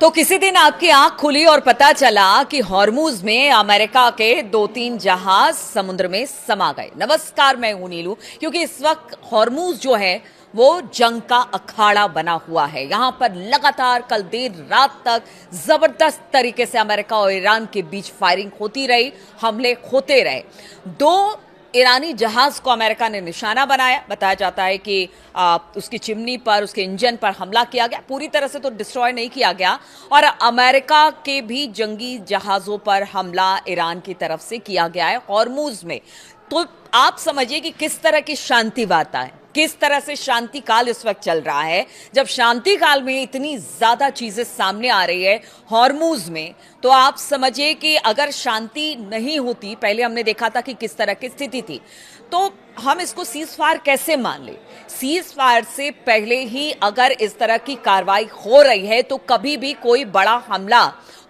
तो किसी दिन आपकी आंख खुली और पता चला कि हॉर्मूज में अमेरिका के 2-3 जहाज समुद्र में समा गए। नमस्कार, मैं हूं नीलू। क्योंकि इस वक्त हॉर्मूज जो है वो जंग का अखाड़ा बना हुआ है। यहां पर लगातार कल देर रात तक जबरदस्त तरीके से अमेरिका और ईरान के बीच फायरिंग होती रही, हमले होते रहे। दो ईरानी जहाज को अमेरिका ने निशाना बनाया। बताया जाता है कि उसकी चिमनी पर, उसके इंजन पर हमला किया गया। पूरी तरह से तो डिस्ट्रॉय नहीं किया गया। और अमेरिका के भी जंगी जहाजों पर हमला ईरान की तरफ से किया गया है हॉर्मूज में। तो आप समझिए कि किस तरह की शांति वार्ता है, किस तरह से शांति काल इस वक्त चल रहा है। जब शांति काल में इतनी ज्यादा चीजें सामने आ रही है हॉर्मूज में, तो आप समझिए कि अगर शांति नहीं होती, पहले हमने देखा था कि किस तरह की स्थिति थी, तो हम इसको सीज फायर कैसे मान ले। सीज फायर से पहले ही अगर इस तरह की कार्रवाई हो रही है तो कभी भी कोई बड़ा हमला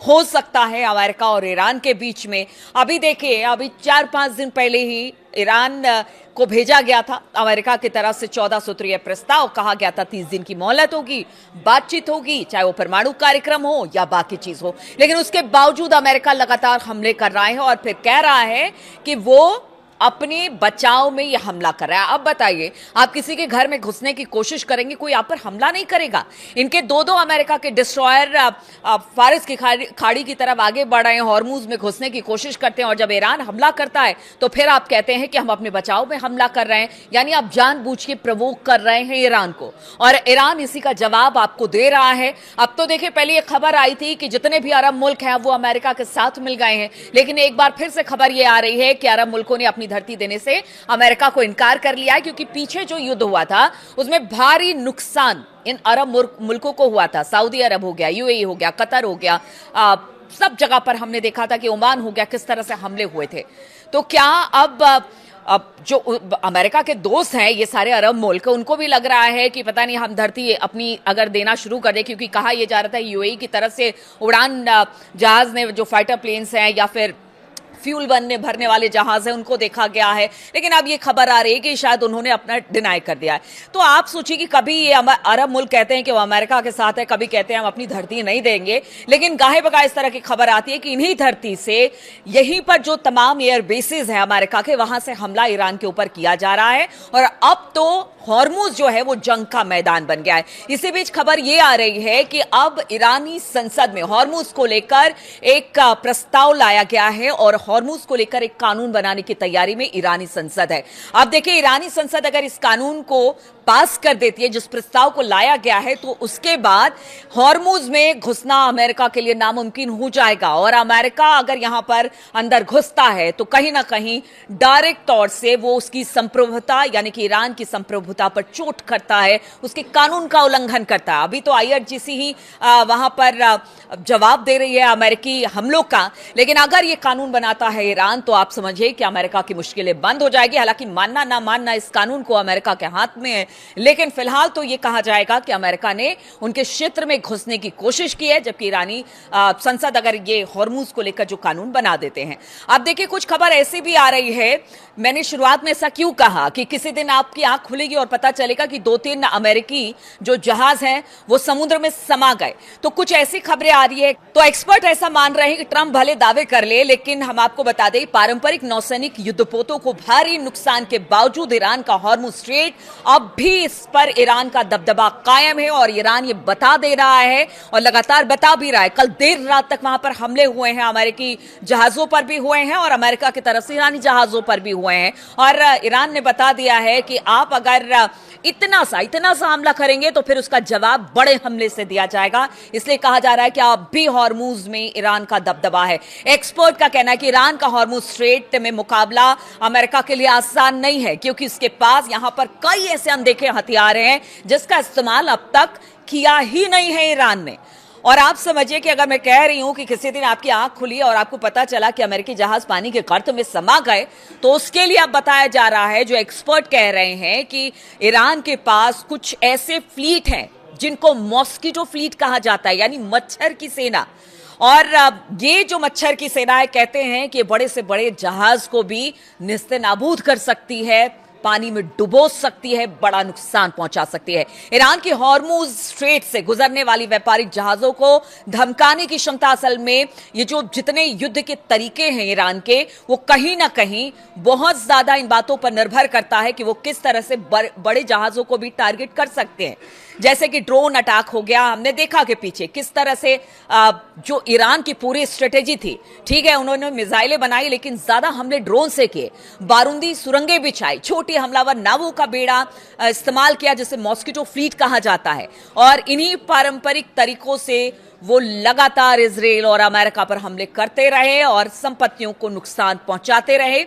हो सकता है अमेरिका और ईरान के बीच में। अभी देखिए, अभी 4-5 दिन पहले ही ईरान को भेजा गया था अमेरिका की तरफ से 14 सूत्रीय प्रस्ताव। कहा गया था 30 दिन की मोहलत होगी, बातचीत होगी, चाहे वो परमाणु कार्यक्रम हो या बाकी चीज हो। लेकिन उसके बावजूद अमेरिका लगातार हमले कर रहा है और फिर कह रहा है कि वो अपने बचाव में यह हमला कर रहा है। अब बताइए, आप किसी के घर में घुसने की कोशिश करेंगे, कोई आप पर हमला नहीं करेगा। इनके दो अमेरिका के डिस्ट्रॉयर फारिस की खाड़ी की तरफ आगे बढ़ रहे हैं, हॉर्मूज में घुसने की कोशिश करते हैं। और जब ईरान हमला करता है तो फिर आप कहते हैं कि हम अपने बचाव में हमला कर रहे हैं। यानी आप जानबूझ के प्रवोक कर रहे हैं ईरान को, और ईरान इसी का जवाब आपको दे रहा है। अब तो देखिए, पहले ये खबर आई थी कि जितने भी अरब मुल्क हैं वो अमेरिका के साथ मिल गए हैं, लेकिन एक बार फिर से खबर ये आ रही है कि अरब मुल्कों ने अपनी धरती देने से अमेरिका को इनकार कर लिया है। क्योंकि पीछे जो युद्ध हुआ था उसमें भारी नुकसान इन अरब मुल्कों को हुआ था। सऊदी अरब हो गया, यूएई हो गया, कतर हो गया, सब जगह पर हमने देखा था कि ओमान हो गया, किस तरह से हमले हुए थे। तो क्या अब जो अमेरिका के दोस्त हैं ये सारे अरब मुल्क, उनको भी लग रहा है कि पता नहीं हम धरती अपनी अगर देना शुरू कर दे। क्योंकि कहा यह जा रहा था यूएई की तरफ से उड़ान जहाज ने, जो फाइटर प्लेन्स हैं या फिर फ्यूल भरने वाले जहाज हैं, उनको देखा गया है। लेकिन अब ये खबर आ रही है कि शायद उन्होंने अपना डिनाई कर दिया है। तो आप सोचिए कि कभी ये अरब मुल्क कहते हैं कि वो अमेरिका के साथ है, कभी कहते हैं हम अपनी धरती नहीं देंगे। लेकिन गाहे बगाहे इस तरह की खबर आती है कि इन्हीं धरती से, यहीं पर जो तमाम एयर बेसिस हैं अमेरिका के, वहां से हमला ईरान के ऊपर किया जा रहा है। और अब तो हॉर्मूज जो है वो जंग का मैदान बन गया है। इसी बीच खबर ये आ रही है कि अब ईरानी संसद में हॉर्मूज को लेकर एक प्रस्ताव लाया गया है और हॉर्मूज को लेकर एक कानून बनाने की तैयारी में ईरानी संसद है। अब देखिए, ईरानी संसद अगर इस कानून को पास कर देती है, जिस प्रस्ताव को लाया गया है, तो उसके बाद हॉर्मूज में घुसना अमेरिका के लिए नामुमकिन हो जाएगा। और अमेरिका अगर यहां पर अंदर घुसता है तो कहीं ना कहीं डायरेक्ट तौर से वो उसकी संप्रभुता, यानी कि ईरान की संप्रभुता पर चोट करता है, उसके कानून का उल्लंघन करता है। अभी तो आईआरजीसी ही वहां पर जवाब दे रही है अमेरिकी हमलों का। लेकिन अगर ये कानून बनाता है ईरान, तो आप समझिए कि अमेरिका की मुश्किलें बंद हो जाएगी। हालांकि मानना ना मानना इस कानून को अमेरिका के हाथ में है, लेकिन फिलहाल तो यह कहा जाएगा कि अमेरिका ने उनके क्षेत्र में घुसने की कोशिश की है, जबकि ईरानी संसद अगर ये हॉर्मूज को लेकर जो कानून बना देते हैं। अब देखिए, कुछ खबर ऐसी भी आ रही है, मैंने शुरुआत में ऐसा क्यों कहा कि किसी दिन आपकी आंख खुलेगी और पता चलेगा कि 2-3 अमेरिकी जो जहाज हैं वो समुद्र में समा गए। तो कुछ ऐसी खबरें आ रही है। तो एक्सपर्ट ऐसा मान रहे हैं कि ट्रंप भले दावे कर ले, लेकिन हम आपको बता दें, पारंपरिक नौसैनिक युद्धपोतों को भारी नुकसान के बावजूद ईरान का हॉर्मूज स्ट्रेट, अब भी इस पर ईरान का दबदबा कायम है। और ईरान ये बता दे रहा है और लगातार बता भी रहा है। कल देर रात तक वहां पर हमले हुए हैं, अमेरिकी जहाजों पर भी हुए हैं और अमेरिका की तरफ से ईरानी जहाजों पर भी हुए हैं। और ईरान ने बता दिया है कि आप अगर इतना सा हमला करेंगे तो फिर उसका जवाब बड़े हमले से दिया जाएगा। इसलिए कहा जा रहा है कि अब भी हॉर्मूज में ईरान का दबदबा है। एक्सपर्ट का कहना है कि ईरान का हॉर्मूज स्ट्रेट में मुकाबला अमेरिका के लिए आसान नहीं है, क्योंकि इसके पास यहां पर कई ऐसे अनदेखे हथियार हैं जिसका इस्तेमाल अब तक किया ही नहीं है ईरान ने। और आप समझिए कि अगर मैं कह रही हूं कि किसी दिन आपकी आंख खुली और आपको पता चला कि अमेरिकी जहाज पानी के गर्त में समा गए, तो उसके लिए अब बताया जा रहा है, जो एक्सपर्ट कह रहे हैं कि ईरान के पास कुछ ऐसे फ्लीट हैं जिनको मॉस्किटो फ्लीट कहा जाता है, यानी मच्छर की सेना। और ये जो मच्छर की सेना है, कहते हैं कि बड़े से बड़े जहाज को भी निस्ते नाबूद कर सकती है पानी में डुबो सकती है, बड़ा नुकसान पहुंचा सकती है। ईरान की हॉर्मुज स्ट्रेट से गुजरने वाली व्यापारिक जहाजों को धमकाने की क्षमता, असल में ये जो जितने युद्ध के तरीके हैं ईरान के, वो कहीं ना कहीं बहुत ज्यादा इन बातों पर निर्भर करता है कि वो किस तरह से बड़े जहाजों को भी टारगेट कर सकते हैं। जैसे कि ड्रोन अटैक हो गया, हमने देखा कि पीछे किस तरह से जो ईरान की पूरी स्ट्रेटेजी थी, ठीक है उन्होंने मिसाइलें बनाई लेकिन ज्यादा हमले ड्रोन से किए, बारूदी सुरंगें बिछाई, छोटी हमलावर नावों का बेड़ा इस्तेमाल किया जिसे मॉस्किटो फ्लीट कहा जाता है, और इन्हीं पारंपरिक तरीकों से वो लगातार इजराइल और अमेरिका पर हमले करते रहे और संपत्तियों को नुकसान पहुंचाते रहे।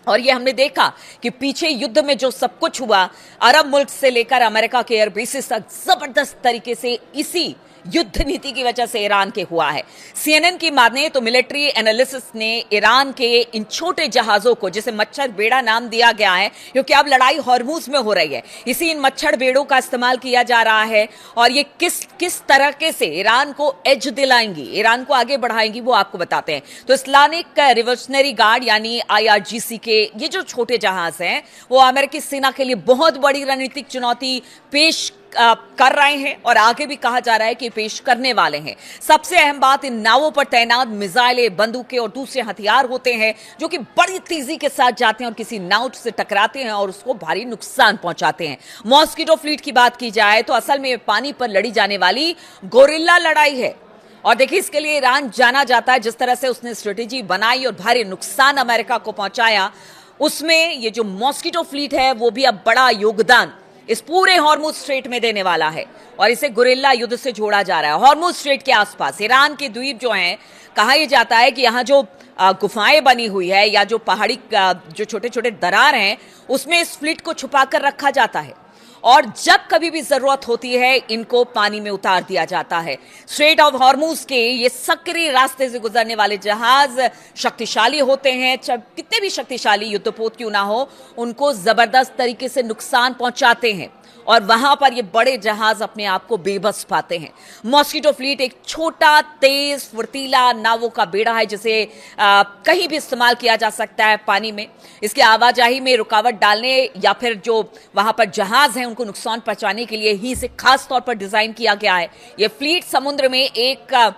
और ये हमने देखा कि पीछे युद्ध में जो सब कुछ हुआ, अरब मुल्क से लेकर अमेरिका के एयर बेसिस तक जबरदस्त तरीके से इसी युद्ध नीति की वजह से ईरान के हुआ है। सीएनएन की माने तो मिलिट्री एनालिसिस ने ईरान के इन छोटे जहाजों को, जिसे मच्छर बेड़ा नाम दिया गया है क्योंकि अब लड़ाई हॉर्मुज में हो रही है, इसी इन मच्छर बेड़ों का इस्तेमाल किया जा रहा है। और ये किस तरह से ईरान को एज दिलाएंगी, ईरान को आगे बढ़ाएंगी, वो आपको बताते हैं। तो इस्लामिक रिवोल्यूशनरी गार्ड यानी IRGC के ये जो छोटे जहाज हैं, वो अमेरिकी सेना के लिए बहुत बड़ी रणनीतिक चुनौती पेश कर रहे हैं और आगे भी कहा जा रहा है कि पेश करने वाले हैं। सबसे अहम बात, इन नावों पर तैनात मिसाइलें, बंदूकें और दूसरे हथियार होते हैं जो कि बड़ी तेजी के साथ जाते हैं और किसी नाव से टकराते हैं और उसको भारी नुकसान पहुंचाते हैं। मॉस्किटो फ्लीट की बात की जाए तो असल में पानी पर लड़ी जाने वाली गोरिल्ला लड़ाई है। और देखिए, इसके लिए ईरान जाना जाता है। जिस तरह से उसने स्ट्रेटेजी बनाई और भारी नुकसान अमेरिका को पहुंचाया, उसमें ये जो मॉस्किटो फ्लीट है वो भी अब बड़ा योगदान इस पूरे हॉर्मुज स्ट्रेट में देने वाला है और इसे गुरिल्ला युद्ध से जोड़ा जा रहा है। हॉर्मुज स्ट्रेट के आसपास ईरान के द्वीप जो हैं, कहा यह जाता है कि यहाँ जो गुफाएं बनी हुई है या जो पहाड़ी जो छोटे छोटे दरार हैं, उसमें इस फ्लीट को छुपा कर रखा जाता है और जब कभी भी जरूरत होती है इनको पानी में उतार दिया जाता है। स्ट्रेट ऑफ हॉर्मुज के ये सक्रिय रास्ते से गुजरने वाले जहाज शक्तिशाली होते हैं, कितने भी शक्तिशाली युद्धपोत क्यों ना हो, उनको जबरदस्त तरीके से नुकसान पहुंचाते हैं और वहां पर ये बड़े जहाज अपने आप को बेबस पाते हैं। मॉस्किटो फ्लीट एक छोटा, तेज, फुर्तीला नावों का बेड़ा है जिसे कहीं भी इस्तेमाल किया जा सकता है पानी में। इसकी आवाजाही में रुकावट डालने या फिर जो वहां पर जहाज हैं उनको नुकसान पहुंचाने के लिए ही इसे खास तौर पर डिजाइन किया गया है। यह फ्लीट समुद्र में एक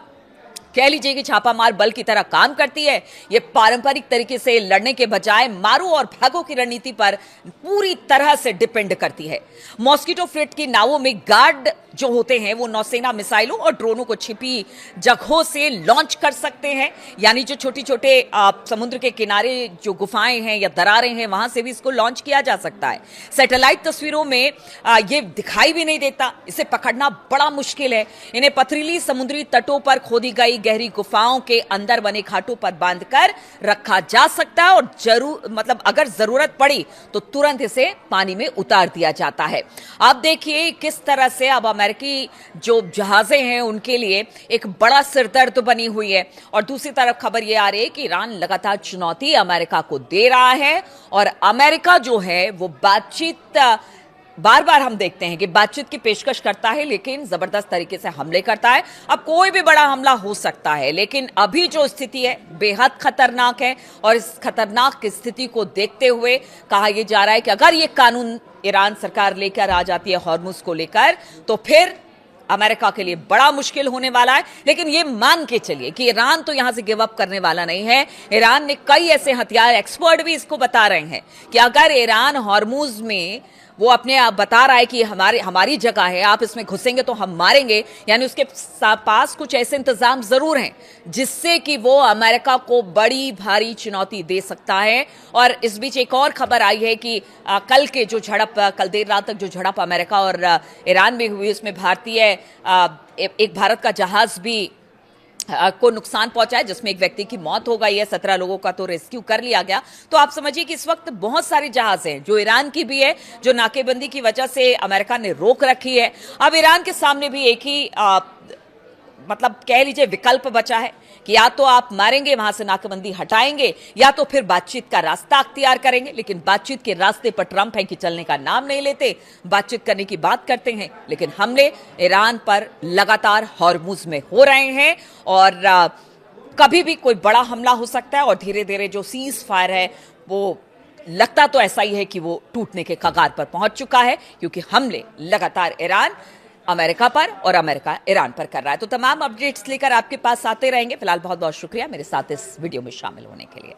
कह लीजिए कि छापामार बल की तरह काम करती है। ये पारंपरिक तरीके से लड़ने के बजाय मारो और भागो की रणनीति पर पूरी तरह से डिपेंड करती है। मॉस्किटो फ्लीट की नावों में गार्ड जो होते हैं वो नौसेना मिसाइलों और ड्रोनों को छिपी जगहों से लॉन्च कर सकते हैं, यानी जो छोटे छोटे समुद्र के किनारे जो गुफाएं हैं या दरारें हैं वहां से भी इसको लॉन्च किया जा सकता है। सैटेलाइट तस्वीरों में ये दिखाई भी नहीं देता, इसे पकड़ना बड़ा मुश्किल है। इन्हें पथरीली समुद्री तटों पर खोदी गई गहरी गुफाओं के अंदर बने खाटों पर बांधकर रखा जा सकता है और अगर जरूरत पड़ी तो तुरंत इसे पानी में उतार दिया जाता है। आप देखिए किस तरह से अब अमेरिकी जो जहाजें हैं उनके लिए एक बड़ा सिरदर्द बनी हुई है। और दूसरी तरफ खबर यह आ रही है कि ईरान लगातार चुनौती अमेरिका को दे रहा है और अमेरिका जो है वो बातचीत, बार बार हम देखते हैं कि बातचीत की पेशकश करता है लेकिन जबरदस्त तरीके से हमले करता है। अब कोई भी बड़ा हमला हो सकता है लेकिन अभी जो स्थिति है बेहद खतरनाक है और इस खतरनाक स्थिति को देखते हुए कहा यह जा रहा है कि अगर ये कानून ईरान सरकार लेकर आ जाती है हॉर्मुज को लेकर, तो फिर अमेरिका के लिए बड़ा मुश्किल होने वाला है। लेकिन ये मान के चलिए कि ईरान तो यहां से गिव अप करने वाला नहीं है। ईरान ने कई ऐसे हथियार, एक्सपर्ट भी इसको बता रहे हैं कि अगर ईरान हॉर्मुज में वो अपने आप बता रहा है कि हमारी जगह है, आप इसमें घुसेंगे तो हम मारेंगे, यानी उसके पास कुछ ऐसे इंतजाम जरूर हैं जिससे कि वो अमेरिका को बड़ी भारी चुनौती दे सकता है। और इस बीच एक और खबर आई है कि कल कल देर रात तक जो झड़प अमेरिका और ईरान में हुई, उसमें एक भारत का जहाज भी को नुकसान पहुंचा है जिसमें एक व्यक्ति की मौत हो गई है, 17 लोगों का तो रेस्क्यू कर लिया गया। तो आप समझिए कि इस वक्त बहुत सारे जहाज हैं जो ईरान की भी है, जो नाकेबंदी की वजह से अमेरिका ने रोक रखी है। अब ईरान के सामने भी एक ही कह लीजिए विकल्प बचा है कि या तो आप मारेंगे, वहां से नाकेबंदी हटाएंगे, या तो फिर बातचीत का रास्ता अख्तियार करेंगे। लेकिन बातचीत के रास्ते पर ट्रंप है कि चलने का नाम नहीं लेते, बातचीत करने की बात करते हैं। लेकिन हमले ईरान पर लगातार हॉर्मुज में हो रहे हैं और कभी भी कोई बड़ा हमला हो सकता है और धीरे धीरे जो सीज फायर है वो लगता तो ऐसा ही है कि वो टूटने के कगार पर पहुंच चुका है, क्योंकि हमले लगातार ईरान अमेरिका पर और अमेरिका ईरान पर कर रहा है। तो तमाम अपडेट्स लेकर आपके पास आते रहेंगे। फिलहाल बहुत बहुत शुक्रिया मेरे साथ इस वीडियो में शामिल होने के लिए।